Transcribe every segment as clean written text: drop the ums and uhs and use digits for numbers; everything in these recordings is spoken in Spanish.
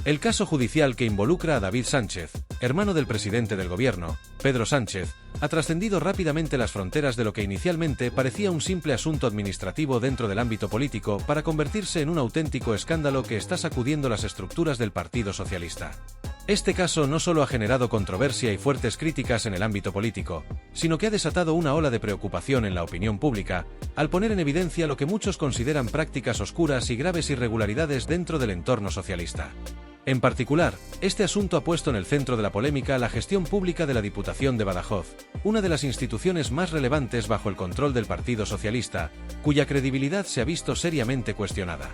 El caso judicial que involucra a David Sánchez, hermano del presidente del gobierno, Pedro Sánchez, ha trascendido rápidamente las fronteras de lo que inicialmente parecía un simple asunto administrativo dentro del ámbito político para convertirse en un auténtico escándalo que está sacudiendo las estructuras del Partido Socialista. Este caso no solo ha generado controversia y fuertes críticas en el ámbito político, sino que ha desatado una ola de preocupación en la opinión pública, al poner en evidencia lo que muchos consideran prácticas oscuras y graves irregularidades dentro del entorno socialista. En particular, este asunto ha puesto en el centro de la polémica la gestión pública de la Diputación de Badajoz, una de las instituciones más relevantes bajo el control del Partido Socialista, cuya credibilidad se ha visto seriamente cuestionada.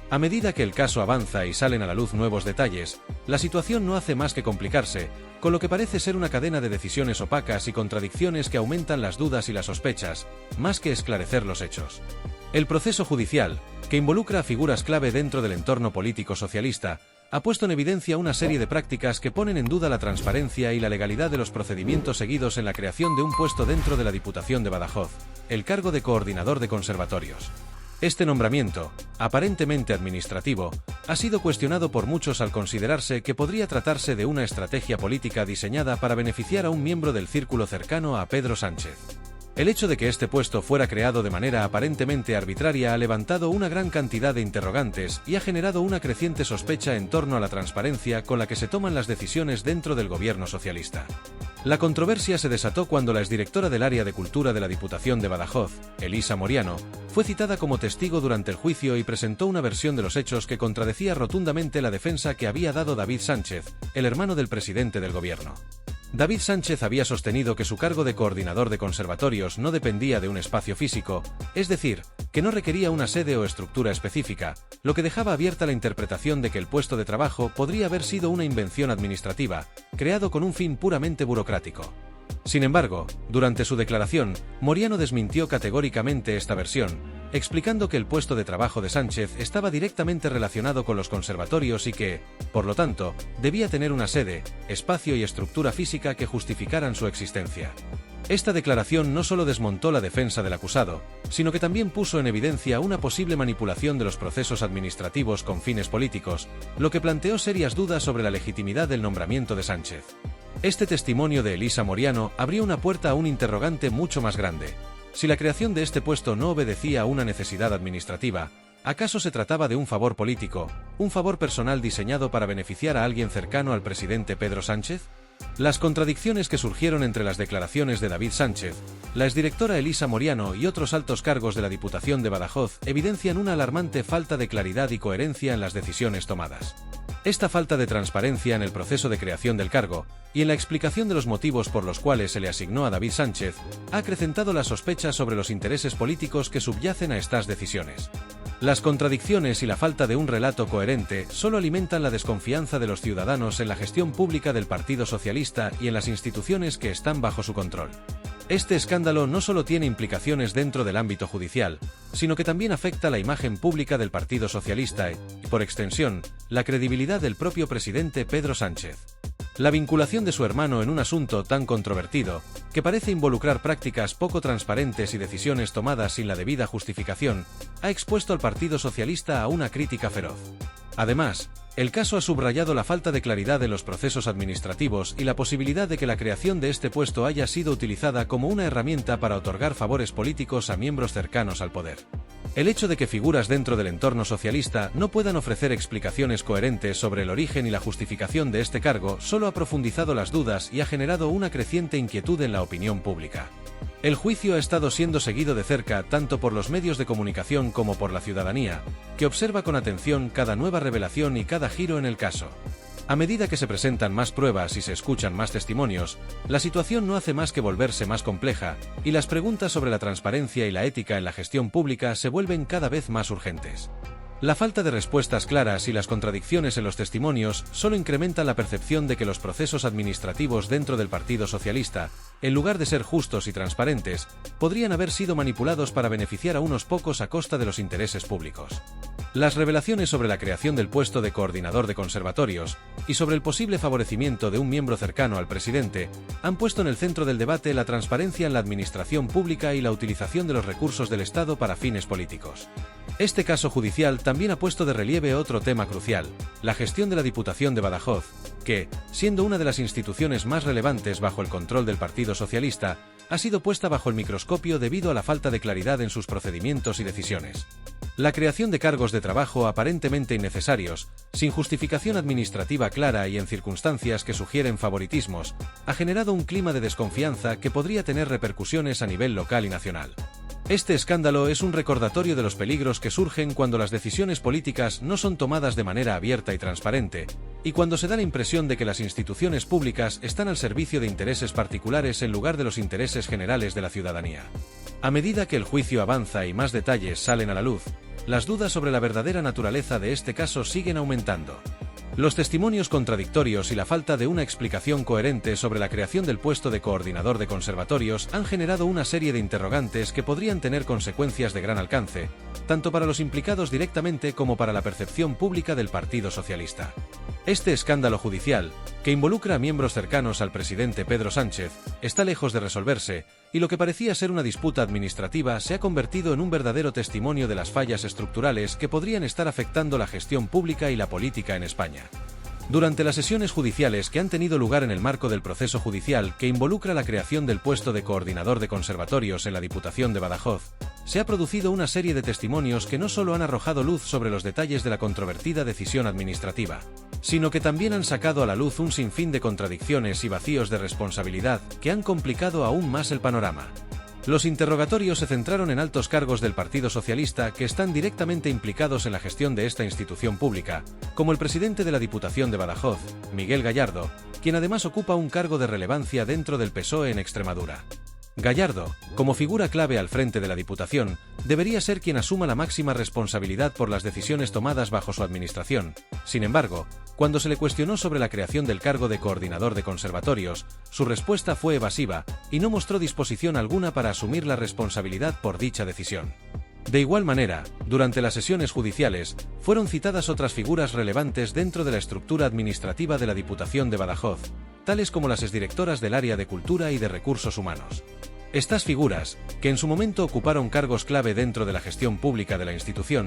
A medida que el caso avanza y salen a la luz nuevos detalles, la situación no hace más que complicarse, con lo que parece ser una cadena de decisiones opacas y contradicciones que aumentan las dudas y las sospechas, más que esclarecer los hechos. El proceso judicial, que involucra a figuras clave dentro del entorno político socialista, ha puesto en evidencia una serie de prácticas que ponen en duda la transparencia y la legalidad de los procedimientos seguidos en la creación de un puesto dentro de la Diputación de Badajoz, el cargo de coordinador de conservatorios. Este nombramiento, aparentemente administrativo, ha sido cuestionado por muchos al considerarse que podría tratarse de una estrategia política diseñada para beneficiar a un miembro del círculo cercano a Pedro Sánchez. El hecho de que este puesto fuera creado de manera aparentemente arbitraria ha levantado una gran cantidad de interrogantes y ha generado una creciente sospecha en torno a la transparencia con la que se toman las decisiones dentro del gobierno socialista. La controversia se desató cuando la exdirectora del área de cultura de la Diputación de Badajoz, Elisa Moriano, fue citada como testigo durante el juicio y presentó una versión de los hechos que contradecía rotundamente la defensa que había dado David Sánchez, el hermano del presidente del gobierno. David Sánchez había sostenido que su cargo de coordinador de conservatorios no dependía de un espacio físico, es decir, que no requería una sede o estructura específica, lo que dejaba abierta la interpretación de que el puesto de trabajo podría haber sido una invención administrativa, creado con un fin puramente burocrático. Sin embargo, durante su declaración, Moriano desmintió categóricamente esta versión, explicando que el puesto de trabajo de Sánchez estaba directamente relacionado con los conservatorios y que, por lo tanto, debía tener una sede, espacio y estructura física que justificaran su existencia. Esta declaración no solo desmontó la defensa del acusado, sino que también puso en evidencia una posible manipulación de los procesos administrativos con fines políticos, lo que planteó serias dudas sobre la legitimidad del nombramiento de Sánchez. Este testimonio de Elisa Moriano abrió una puerta a un interrogante mucho más grande. Si la creación de este puesto no obedecía a una necesidad administrativa, ¿acaso se trataba de un favor político, un favor personal diseñado para beneficiar a alguien cercano al presidente Pedro Sánchez? Las contradicciones que surgieron entre las declaraciones de David Sánchez, la exdirectora Elisa Moriano y otros altos cargos de la Diputación de Badajoz evidencian una alarmante falta de claridad y coherencia en las decisiones tomadas. Esta falta de transparencia en el proceso de creación del cargo y en la explicación de los motivos por los cuales se le asignó a David Sánchez ha acrecentado las sospechas sobre los intereses políticos que subyacen a estas decisiones. Las contradicciones y la falta de un relato coherente solo alimentan la desconfianza de los ciudadanos en la gestión pública del Partido Socialista y en las instituciones que están bajo su control. Este escándalo no solo tiene implicaciones dentro del ámbito judicial, sino que también afecta la imagen pública del Partido Socialista y, por extensión, la credibilidad del propio presidente Pedro Sánchez. La vinculación de su hermano en un asunto tan controvertido, que parece involucrar prácticas poco transparentes y decisiones tomadas sin la debida justificación, ha expuesto al Partido Socialista a una crítica feroz. Además, el caso ha subrayado la falta de claridad en los procesos administrativos y la posibilidad de que la creación de este puesto haya sido utilizada como una herramienta para otorgar favores políticos a miembros cercanos al poder. El hecho de que figuras dentro del entorno socialista no puedan ofrecer explicaciones coherentes sobre el origen y la justificación de este cargo solo ha profundizado las dudas y ha generado una creciente inquietud en la opinión pública. El juicio ha estado siendo seguido de cerca tanto por los medios de comunicación como por la ciudadanía, que observa con atención cada nueva revelación y cada giro en el caso. A medida que se presentan más pruebas y se escuchan más testimonios, la situación no hace más que volverse más compleja, y las preguntas sobre la transparencia y la ética en la gestión pública se vuelven cada vez más urgentes. La falta de respuestas claras y las contradicciones en los testimonios solo incrementan la percepción de que los procesos administrativos dentro del Partido Socialista, en lugar de ser justos y transparentes, podrían haber sido manipulados para beneficiar a unos pocos a costa de los intereses públicos. Las revelaciones sobre la creación del puesto de coordinador de conservatorios y sobre el posible favorecimiento de un miembro cercano al presidente han puesto en el centro del debate la transparencia en la administración pública y la utilización de los recursos del Estado para fines políticos. Este caso judicial también ha puesto de relieve otro tema crucial, la gestión de la Diputación de Badajoz, que, siendo una de las instituciones más relevantes bajo el control del Partido Socialista, ha sido puesta bajo el microscopio debido a la falta de claridad en sus procedimientos y decisiones. La creación de cargos de trabajo aparentemente innecesarios, sin justificación administrativa clara y en circunstancias que sugieren favoritismos, ha generado un clima de desconfianza que podría tener repercusiones a nivel local y nacional. Este escándalo es un recordatorio de los peligros que surgen cuando las decisiones políticas no son tomadas de manera abierta y transparente, y cuando se da la impresión de que las instituciones públicas están al servicio de intereses particulares en lugar de los intereses generales de la ciudadanía. A medida que el juicio avanza y más detalles salen a la luz, las dudas sobre la verdadera naturaleza de este caso siguen aumentando. Los testimonios contradictorios y la falta de una explicación coherente sobre la creación del puesto de coordinador de conservatorios han generado una serie de interrogantes que podrían tener consecuencias de gran alcance, tanto para los implicados directamente como para la percepción pública del Partido Socialista. Este escándalo judicial, que involucra a miembros cercanos al presidente Pedro Sánchez, está lejos de resolverse, y lo que parecía ser una disputa administrativa se ha convertido en un verdadero testimonio de las fallas estructurales que podrían estar afectando la gestión pública y la política en España. Durante las sesiones judiciales que han tenido lugar en el marco del proceso judicial que involucra la creación del puesto de coordinador de conservatorios en la Diputación de Badajoz, se ha producido una serie de testimonios que no solo han arrojado luz sobre los detalles de la controvertida decisión administrativa, sino que también han sacado a la luz un sinfín de contradicciones y vacíos de responsabilidad que han complicado aún más el panorama. Los interrogatorios se centraron en altos cargos del Partido Socialista que están directamente implicados en la gestión de esta institución pública, como el presidente de la Diputación de Badajoz, Miguel Gallardo, quien además ocupa un cargo de relevancia dentro del PSOE en Extremadura. Gallardo, como figura clave al frente de la Diputación, debería ser quien asuma la máxima responsabilidad por las decisiones tomadas bajo su administración. Sin embargo, cuando se le cuestionó sobre la creación del cargo de coordinador de conservatorios, su respuesta fue evasiva y no mostró disposición alguna para asumir la responsabilidad por dicha decisión. De igual manera, durante las sesiones judiciales, fueron citadas otras figuras relevantes dentro de la estructura administrativa de la Diputación de Badajoz, tales como las exdirectoras del área de Cultura y de Recursos Humanos. Estas figuras, que en su momento ocuparon cargos clave dentro de la gestión pública de la institución,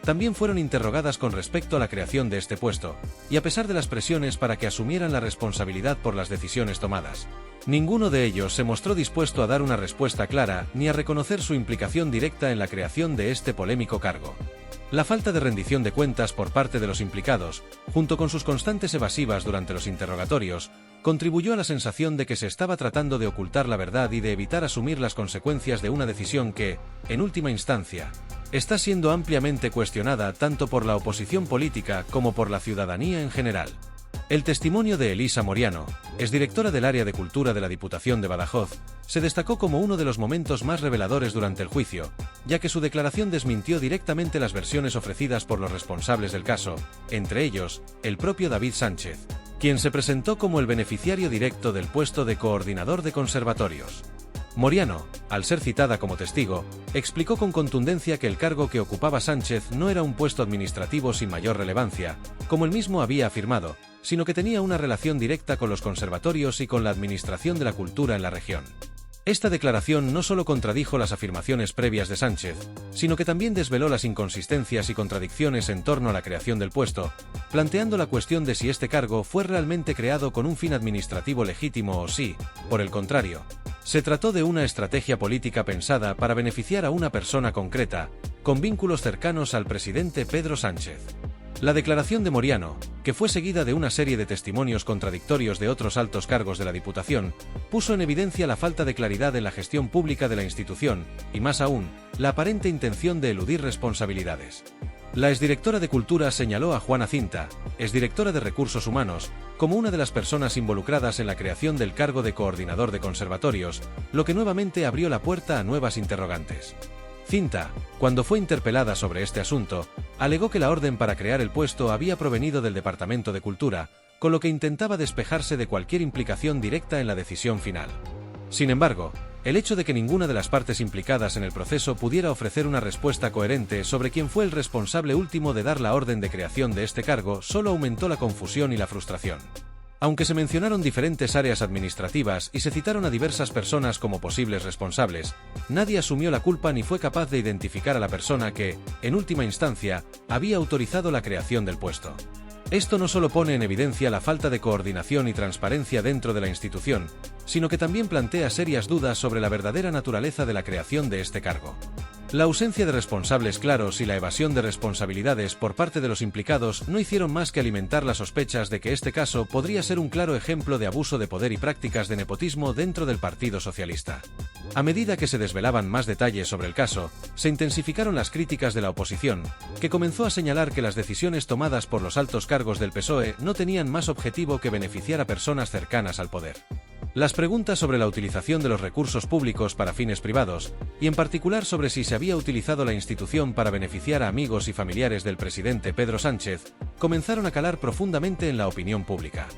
también fueron interrogadas con respecto a la creación de este puesto, y a pesar de las presiones para que asumieran la responsabilidad por las decisiones tomadas, ninguno de ellos se mostró dispuesto a dar una respuesta clara ni a reconocer su implicación directa en la creación de este polémico cargo. La falta de rendición de cuentas por parte de los implicados, junto con sus constantes evasivas durante los interrogatorios, contribuyó a la sensación de que se estaba tratando de ocultar la verdad y de evitar asumir las consecuencias de una decisión que, en última instancia, está siendo ampliamente cuestionada tanto por la oposición política como por la ciudadanía en general. El testimonio de Elisa Moriano, exdirectora del área de Cultura de la Diputación de Badajoz, se destacó como uno de los momentos más reveladores durante el juicio, ya que su declaración desmintió directamente las versiones ofrecidas por los responsables del caso, entre ellos, el propio David Sánchez, quien se presentó como el beneficiario directo del puesto de coordinador de conservatorios. Moriano, al ser citada como testigo, explicó con contundencia que el cargo que ocupaba Sánchez no era un puesto administrativo sin mayor relevancia, como él mismo había afirmado, sino que tenía una relación directa con los conservatorios y con la administración de la cultura en la región. Esta declaración no solo contradijo las afirmaciones previas de Sánchez, sino que también desveló las inconsistencias y contradicciones en torno a la creación del puesto, planteando la cuestión de si este cargo fue realmente creado con un fin administrativo legítimo o si, por el contrario, se trató de una estrategia política pensada para beneficiar a una persona concreta, con vínculos cercanos al presidente Pedro Sánchez. La declaración de Moriano, que fue seguida de una serie de testimonios contradictorios de otros altos cargos de la Diputación, puso en evidencia la falta de claridad en la gestión pública de la institución, y más aún, la aparente intención de eludir responsabilidades. La exdirectora de Cultura señaló a Juana Cinta, exdirectora de Recursos Humanos, como una de las personas involucradas en la creación del cargo de coordinador de conservatorios, lo que nuevamente abrió la puerta a nuevas interrogantes. Cinta, cuando fue interpelada sobre este asunto, alegó que la orden para crear el puesto había provenido del Departamento de Cultura, con lo que intentaba despejarse de cualquier implicación directa en la decisión final. Sin embargo, El hecho de que ninguna de las partes implicadas en el proceso pudiera ofrecer una respuesta coherente sobre quién fue el responsable último de dar la orden de creación de este cargo solo aumentó la confusión y la frustración. Aunque se mencionaron diferentes áreas administrativas y se citaron a diversas personas como posibles responsables, nadie asumió la culpa ni fue capaz de identificar a la persona que, en última instancia, había autorizado la creación del puesto. Esto no solo pone en evidencia la falta de coordinación y transparencia dentro de la institución, sino que también plantea serias dudas sobre la verdadera naturaleza de la creación de este cargo. La ausencia de responsables claros y la evasión de responsabilidades por parte de los implicados no hicieron más que alimentar las sospechas de que este caso podría ser un claro ejemplo de abuso de poder y prácticas de nepotismo dentro del Partido Socialista. A medida que se desvelaban más detalles sobre el caso, se intensificaron las críticas de la oposición, que comenzó a señalar que las decisiones tomadas por los altos cargos del PSOE no tenían más objetivo que beneficiar a personas cercanas al poder. Las preguntas sobre la utilización de los recursos públicos para fines privados, y en particular sobre si se había utilizado la institución para beneficiar a amigos y familiares del presidente Pedro Sánchez, comenzaron a calar profundamente en la opinión pública.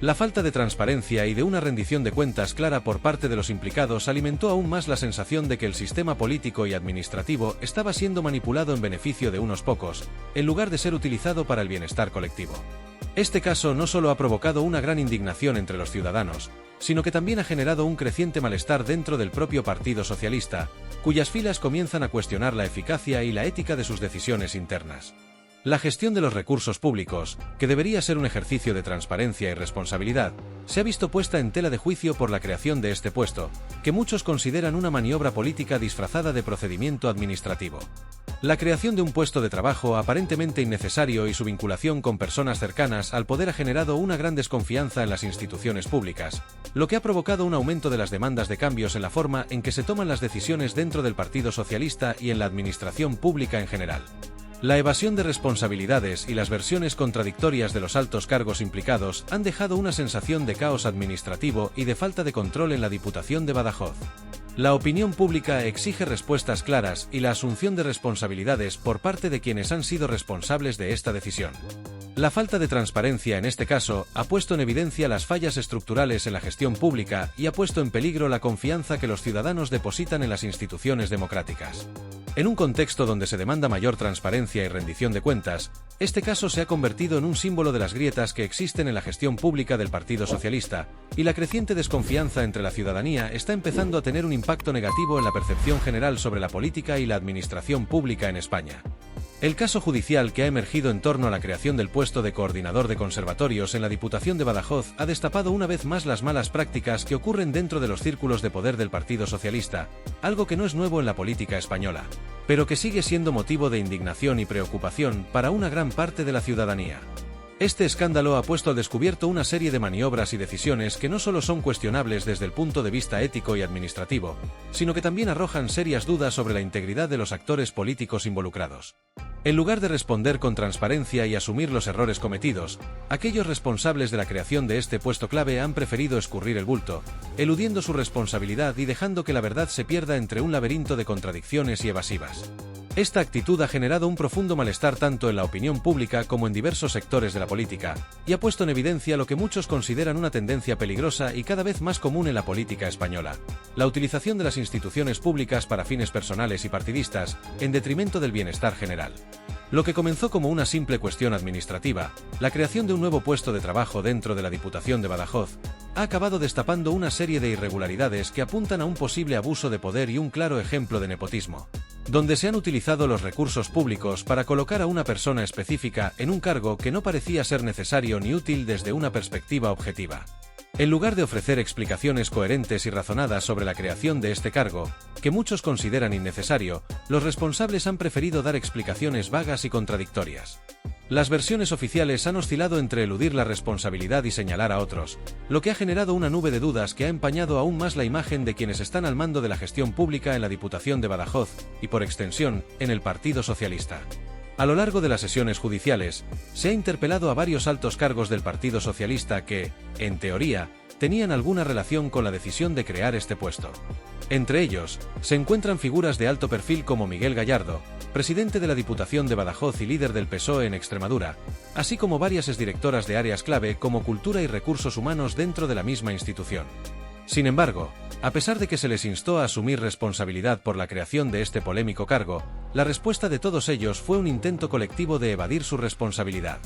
La falta de transparencia y de una rendición de cuentas clara por parte de los implicados alimentó aún más la sensación de que el sistema político y administrativo estaba siendo manipulado en beneficio de unos pocos, en lugar de ser utilizado para el bienestar colectivo. Este caso no solo ha provocado una gran indignación entre los ciudadanos, sino que también ha generado un creciente malestar dentro del propio Partido Socialista, cuyas filas comienzan a cuestionar la eficacia y la ética de sus decisiones internas. La gestión de los recursos públicos, que debería ser un ejercicio de transparencia y responsabilidad, se ha visto puesta en tela de juicio por la creación de este puesto, que muchos consideran una maniobra política disfrazada de procedimiento administrativo. La creación de un puesto de trabajo aparentemente innecesario y su vinculación con personas cercanas al poder ha generado una gran desconfianza en las instituciones públicas, lo que ha provocado un aumento de las demandas de cambios en la forma en que se toman las decisiones dentro del Partido Socialista y en la administración pública en general. La evasión de responsabilidades y las versiones contradictorias de los altos cargos implicados han dejado una sensación de caos administrativo y de falta de control en la Diputación de Badajoz. La opinión pública exige respuestas claras y la asunción de responsabilidades por parte de quienes han sido responsables de esta decisión. La falta de transparencia en este caso ha puesto en evidencia las fallas estructurales en la gestión pública y ha puesto en peligro la confianza que los ciudadanos depositan en las instituciones democráticas. En un contexto donde se demanda mayor transparencia y rendición de cuentas, este caso se ha convertido en un símbolo de las grietas que existen en la gestión pública del Partido Socialista, y la creciente desconfianza entre la ciudadanía está empezando a tener un impacto negativo en la percepción general sobre la política y la administración pública en España. El caso judicial que ha emergido en torno a la creación del puesto de coordinador de conservatorios en la Diputación de Badajoz ha destapado una vez más las malas prácticas que ocurren dentro de los círculos de poder del Partido Socialista, algo que no es nuevo en la política española, pero que sigue siendo motivo de indignación y preocupación para una gran parte de la ciudadanía. Este escándalo ha puesto al descubierto una serie de maniobras y decisiones que no solo son cuestionables desde el punto de vista ético y administrativo, sino que también arrojan serias dudas sobre la integridad de los actores políticos involucrados. En lugar de responder con transparencia y asumir los errores cometidos, aquellos responsables de la creación de este puesto clave han preferido escurrir el bulto, eludiendo su responsabilidad y dejando que la verdad se pierda entre un laberinto de contradicciones y evasivas. Esta actitud ha generado un profundo malestar tanto en la opinión pública como en diversos sectores de la política, y ha puesto en evidencia lo que muchos consideran una tendencia peligrosa y cada vez más común en la política española: la utilización de las instituciones públicas para fines personales y partidistas, en detrimento del bienestar general. Lo que comenzó como una simple cuestión administrativa, la creación de un nuevo puesto de trabajo dentro de la Diputación de Badajoz, ha acabado destapando una serie de irregularidades que apuntan a un posible abuso de poder y un claro ejemplo de nepotismo, donde se han utilizado los recursos públicos para colocar a una persona específica en un cargo que no parecía ser necesario ni útil desde una perspectiva objetiva. En lugar de ofrecer explicaciones coherentes y razonadas sobre la creación de este cargo, que muchos consideran innecesario, los responsables han preferido dar explicaciones vagas y contradictorias. Las versiones oficiales han oscilado entre eludir la responsabilidad y señalar a otros, lo que ha generado una nube de dudas que ha empañado aún más la imagen de quienes están al mando de la gestión pública en la Diputación de Badajoz, y por extensión, en el Partido Socialista. A lo largo de las sesiones judiciales, se ha interpelado a varios altos cargos del Partido Socialista que, en teoría, tenían alguna relación con la decisión de crear este puesto. Entre ellos, se encuentran figuras de alto perfil como Miguel Gallardo, presidente de la Diputación de Badajoz y líder del PSOE en Extremadura, así como varias exdirectoras de áreas clave como Cultura y Recursos Humanos dentro de la misma institución. Sin embargo, A pesar de que se les instó a asumir responsabilidad por la creación de este polémico cargo, la respuesta de todos ellos fue un intento colectivo de evadir su responsabilidad.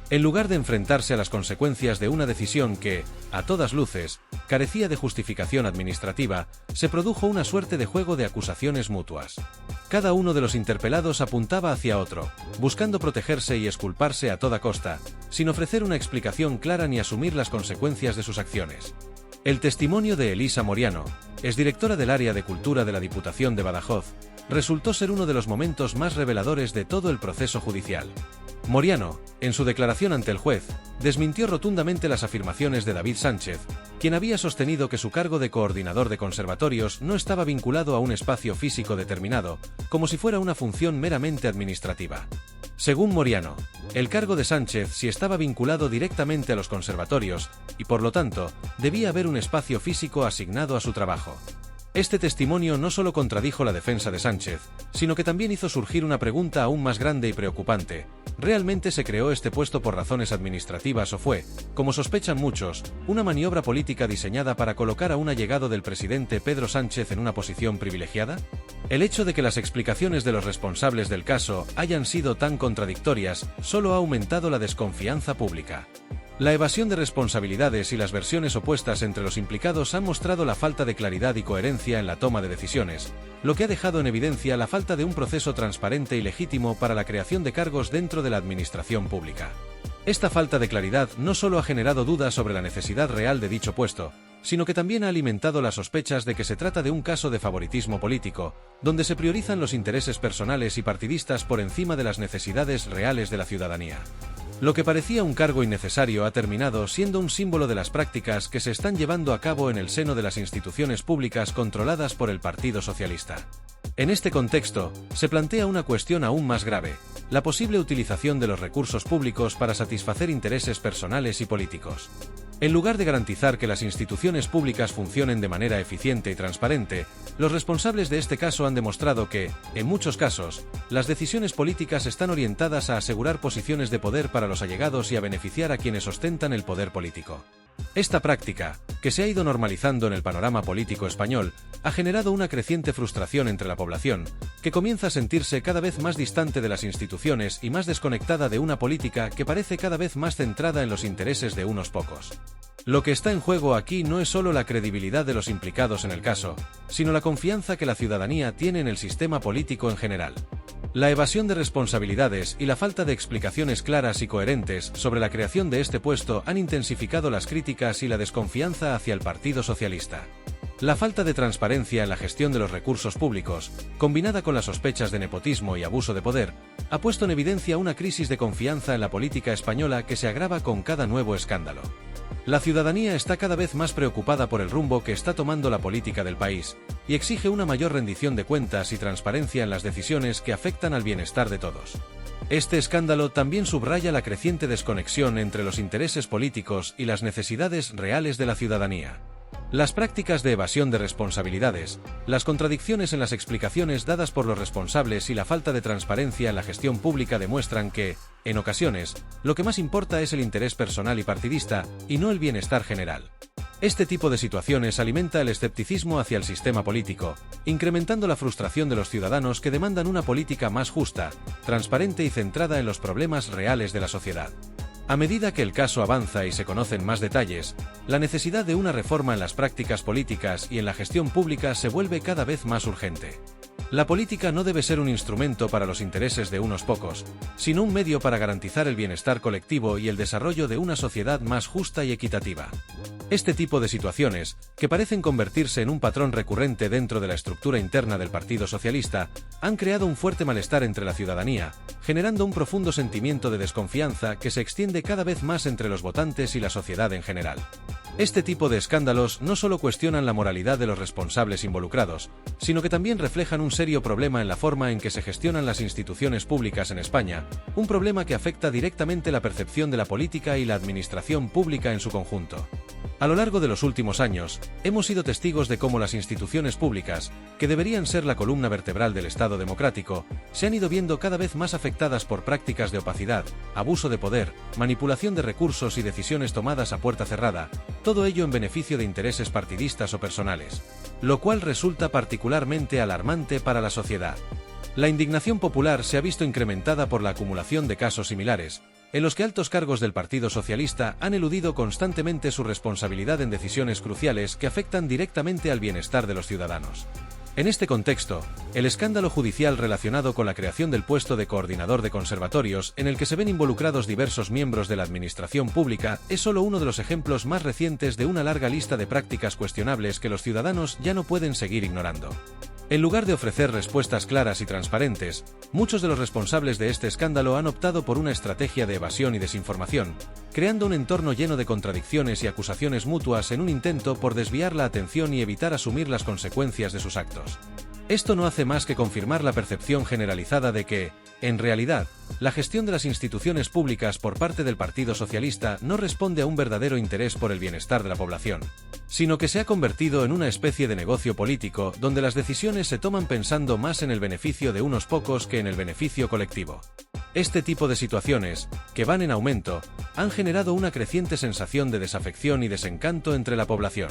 En lugar de enfrentarse a las consecuencias de una decisión que, a todas luces, carecía de justificación administrativa, se produjo una suerte de juego de acusaciones mutuas. Cada uno de los interpelados apuntaba hacia otro, buscando protegerse y exculparse a toda costa, sin ofrecer una explicación clara ni asumir las consecuencias de sus acciones. El testimonio de Elisa Moriano, exdirectora del área de cultura de la Diputación de Badajoz, resultó ser uno de los momentos más reveladores de todo el proceso judicial. Moriano, en su declaración ante el juez, desmintió rotundamente las afirmaciones de David Sánchez, quien había sostenido que su cargo de coordinador de conservatorios no estaba vinculado a un espacio físico determinado, como si fuera una función meramente administrativa. Según Moriano, el cargo de Sánchez sí estaba vinculado directamente a los conservatorios, y por lo tanto, debía haber un espacio físico asignado a su trabajo. Este testimonio no solo contradijo la defensa de Sánchez, sino que también hizo surgir una pregunta aún más grande y preocupante: ¿realmente se creó este puesto por razones administrativas o fue, como sospechan muchos, una maniobra política diseñada para colocar a un allegado del presidente Pedro Sánchez en una posición privilegiada? El hecho de que las explicaciones de los responsables del caso hayan sido tan contradictorias solo ha aumentado la desconfianza pública. La evasión de responsabilidades y las versiones opuestas entre los implicados han mostrado la falta de claridad y coherencia en la toma de decisiones, lo que ha dejado en evidencia la falta de un proceso transparente y legítimo para la creación de cargos dentro de la administración pública. Esta falta de claridad no solo ha generado dudas sobre la necesidad real de dicho puesto, sino que también ha alimentado las sospechas de que se trata de un caso de favoritismo político, donde se priorizan los intereses personales y partidistas por encima de las necesidades reales de la ciudadanía. Lo que parecía un cargo innecesario ha terminado siendo un símbolo de las prácticas que se están llevando a cabo en el seno de las instituciones públicas controladas por el Partido Socialista. En este contexto, se plantea una cuestión aún más grave: la posible utilización de los recursos públicos para satisfacer intereses personales y políticos. En lugar de garantizar que las instituciones públicas funcionen de manera eficiente y transparente, los responsables de este caso han demostrado que, en muchos casos, las decisiones políticas están orientadas a asegurar posiciones de poder para los allegados y a beneficiar a quienes ostentan el poder político. Esta práctica, que se ha ido normalizando en el panorama político español, ha generado una creciente frustración entre la población, que comienza a sentirse cada vez más distante de las instituciones y más desconectada de una política que parece cada vez más centrada en los intereses de unos pocos. Lo que está en juego aquí no es solo la credibilidad de los implicados en el caso, sino la confianza que la ciudadanía tiene en el sistema político en general. La evasión de responsabilidades y la falta de explicaciones claras y coherentes sobre la creación de este puesto han intensificado las críticas y la desconfianza hacia el Partido Socialista. La falta de transparencia en la gestión de los recursos públicos, combinada con las sospechas de nepotismo y abuso de poder, ha puesto en evidencia una crisis de confianza en la política española que se agrava con cada nuevo escándalo. La ciudadanía está cada vez más preocupada por el rumbo que está tomando la política del país, y exige una mayor rendición de cuentas y transparencia en las decisiones que afectan al bienestar de todos. Este escándalo también subraya la creciente desconexión entre los intereses políticos y las necesidades reales de la ciudadanía. Las prácticas de evasión de responsabilidades, las contradicciones en las explicaciones dadas por los responsables y la falta de transparencia en la gestión pública demuestran que, en ocasiones, lo que más importa es el interés personal y partidista, y no el bienestar general. Este tipo de situaciones alimenta el escepticismo hacia el sistema político, incrementando la frustración de los ciudadanos que demandan una política más justa, transparente y centrada en los problemas reales de la sociedad. A medida que el caso avanza y se conocen más detalles, la necesidad de una reforma en las prácticas políticas y en la gestión pública se vuelve cada vez más urgente. La política no debe ser un instrumento para los intereses de unos pocos, sino un medio para garantizar el bienestar colectivo y el desarrollo de una sociedad más justa y equitativa. Este tipo de situaciones, que parecen convertirse en un patrón recurrente dentro de la estructura interna del Partido Socialista, han creado un fuerte malestar entre la ciudadanía, generando un profundo sentimiento de desconfianza que se extiende cada vez más entre los votantes y la sociedad en general. Este tipo de escándalos no solo cuestionan la moralidad de los responsables involucrados, sino que también reflejan un serio problema en la forma en que se gestionan las instituciones públicas en España, un problema que afecta directamente la percepción de la política y la administración pública en su conjunto. A lo largo de los últimos años, hemos sido testigos de cómo las instituciones públicas, que deberían ser la columna vertebral del Estado democrático, se han ido viendo cada vez más afectadas por prácticas de opacidad, abuso de poder, manipulación de recursos y decisiones tomadas a puerta cerrada, todo ello en beneficio de intereses partidistas o personales, lo cual resulta particularmente alarmante para la sociedad. La indignación popular se ha visto incrementada por la acumulación de casos similares, en los que altos cargos del Partido Socialista han eludido constantemente su responsabilidad en decisiones cruciales que afectan directamente al bienestar de los ciudadanos. En este contexto, el escándalo judicial relacionado con la creación del puesto de coordinador de conservatorios, en el que se ven involucrados diversos miembros de la administración pública, es solo uno de los ejemplos más recientes de una larga lista de prácticas cuestionables que los ciudadanos ya no pueden seguir ignorando. En lugar de ofrecer respuestas claras y transparentes, muchos de los responsables de este escándalo han optado por una estrategia de evasión y desinformación, creando un entorno lleno de contradicciones y acusaciones mutuas en un intento por desviar la atención y evitar asumir las consecuencias de sus actos. Esto no hace más que confirmar la percepción generalizada de que, en realidad, la gestión de las instituciones públicas por parte del Partido Socialista no responde a un verdadero interés por el bienestar de la población, sino que se ha convertido en una especie de negocio político donde las decisiones se toman pensando más en el beneficio de unos pocos que en el beneficio colectivo. Este tipo de situaciones, que van en aumento, han generado una creciente sensación de desafección y desencanto entre la población.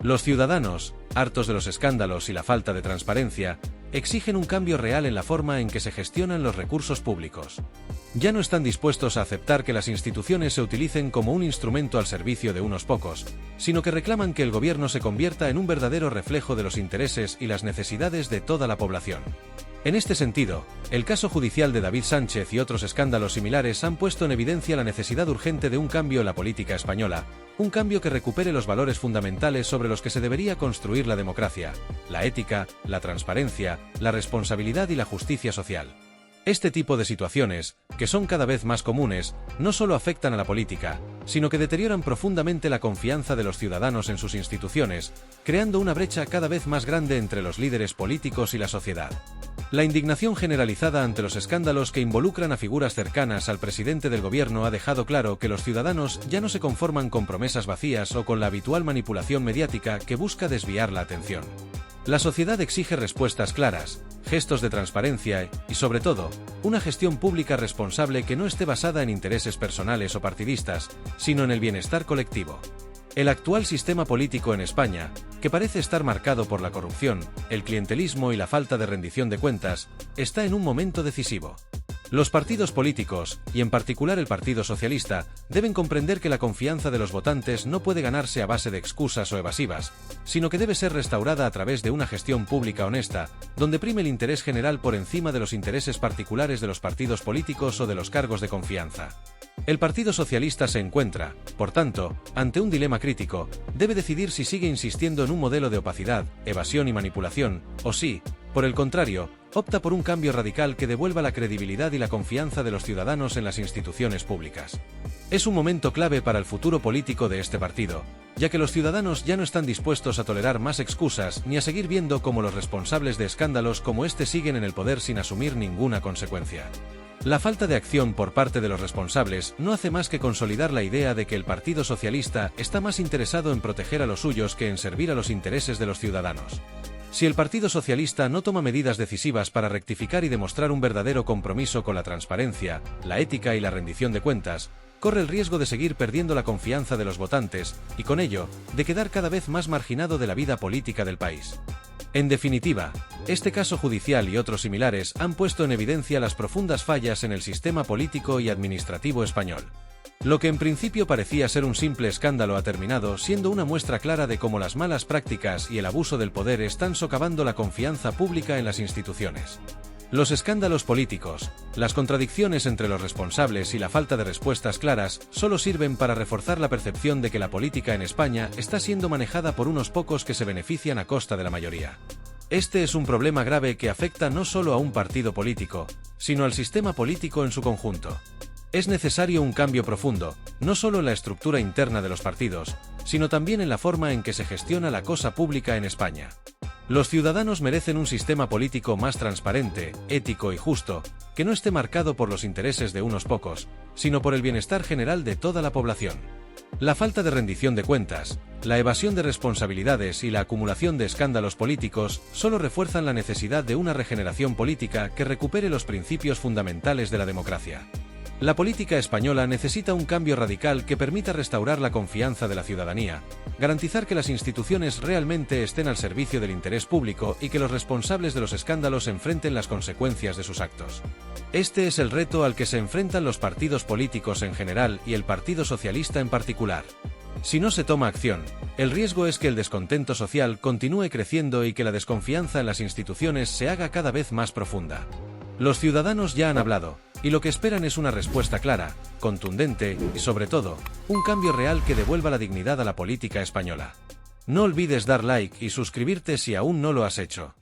Los ciudadanos, hartos de los escándalos y la falta de transparencia, exigen un cambio real en la forma en que se gestionan los recursos públicos. Ya no están dispuestos a aceptar que las instituciones se utilicen como un instrumento al servicio de unos pocos, sino que reclaman que el gobierno se convierta en un verdadero reflejo de los intereses y las necesidades de toda la población. En este sentido, el caso judicial de David Sánchez y otros escándalos similares han puesto en evidencia la necesidad urgente de un cambio en la política española, un cambio que recupere los valores fundamentales sobre los que se debería construir la democracia, la ética, la transparencia, la responsabilidad y la justicia social. Este tipo de situaciones, que son cada vez más comunes, no solo afectan a la política, sino que deterioran profundamente la confianza de los ciudadanos en sus instituciones, creando una brecha cada vez más grande entre los líderes políticos y la sociedad. La indignación generalizada ante los escándalos que involucran a figuras cercanas al presidente del gobierno ha dejado claro que los ciudadanos ya no se conforman con promesas vacías o con la habitual manipulación mediática que busca desviar la atención. La sociedad exige respuestas claras, gestos de transparencia y, sobre todo, una gestión pública responsable que no esté basada en intereses personales o partidistas, sino en el bienestar colectivo. El actual sistema político en España, que parece estar marcado por la corrupción, el clientelismo y la falta de rendición de cuentas, está en un momento decisivo. Los partidos políticos, y en particular el Partido Socialista, deben comprender que la confianza de los votantes no puede ganarse a base de excusas o evasivas, sino que debe ser restaurada a través de una gestión pública honesta, donde prime el interés general por encima de los intereses particulares de los partidos políticos o de los cargos de confianza. El Partido Socialista se encuentra, por tanto, ante un dilema crítico. Debe decidir si sigue insistiendo en un modelo de opacidad, evasión y manipulación, o si, por el contrario, opta por un cambio radical que devuelva la credibilidad y la confianza de los ciudadanos en las instituciones públicas. Es un momento clave para el futuro político de este partido, ya que los ciudadanos ya no están dispuestos a tolerar más excusas ni a seguir viendo cómo los responsables de escándalos como este siguen en el poder sin asumir ninguna consecuencia. La falta de acción por parte de los responsables no hace más que consolidar la idea de que el Partido Socialista está más interesado en proteger a los suyos que en servir a los intereses de los ciudadanos. Si el Partido Socialista no toma medidas decisivas para rectificar y demostrar un verdadero compromiso con la transparencia, la ética y la rendición de cuentas, corre el riesgo de seguir perdiendo la confianza de los votantes y, con ello, de quedar cada vez más marginado de la vida política del país. En definitiva, este caso judicial y otros similares han puesto en evidencia las profundas fallas en el sistema político y administrativo español. Lo que en principio parecía ser un simple escándalo ha terminado siendo una muestra clara de cómo las malas prácticas y el abuso del poder están socavando la confianza pública en las instituciones. Los escándalos políticos, las contradicciones entre los responsables y la falta de respuestas claras solo sirven para reforzar la percepción de que la política en España está siendo manejada por unos pocos que se benefician a costa de la mayoría. Este es un problema grave que afecta no solo a un partido político, sino al sistema político en su conjunto. Es necesario un cambio profundo, no solo en la estructura interna de los partidos, sino también en la forma en que se gestiona la cosa pública en España. Los ciudadanos merecen un sistema político más transparente, ético y justo, que no esté marcado por los intereses de unos pocos, sino por el bienestar general de toda la población. La falta de rendición de cuentas, la evasión de responsabilidades y la acumulación de escándalos políticos solo refuerzan la necesidad de una regeneración política que recupere los principios fundamentales de la democracia. La política española necesita un cambio radical que permita restaurar la confianza de la ciudadanía, garantizar que las instituciones realmente estén al servicio del interés público y que los responsables de los escándalos enfrenten las consecuencias de sus actos. Este es el reto al que se enfrentan los partidos políticos en general y el Partido Socialista en particular. Si no se toma acción, el riesgo es que el descontento social continúe creciendo y que la desconfianza en las instituciones se haga cada vez más profunda. Los ciudadanos ya han hablado, y lo que esperan es una respuesta clara, contundente y, sobre todo, un cambio real que devuelva la dignidad a la política española. No olvides dar like y suscribirte si aún no lo has hecho.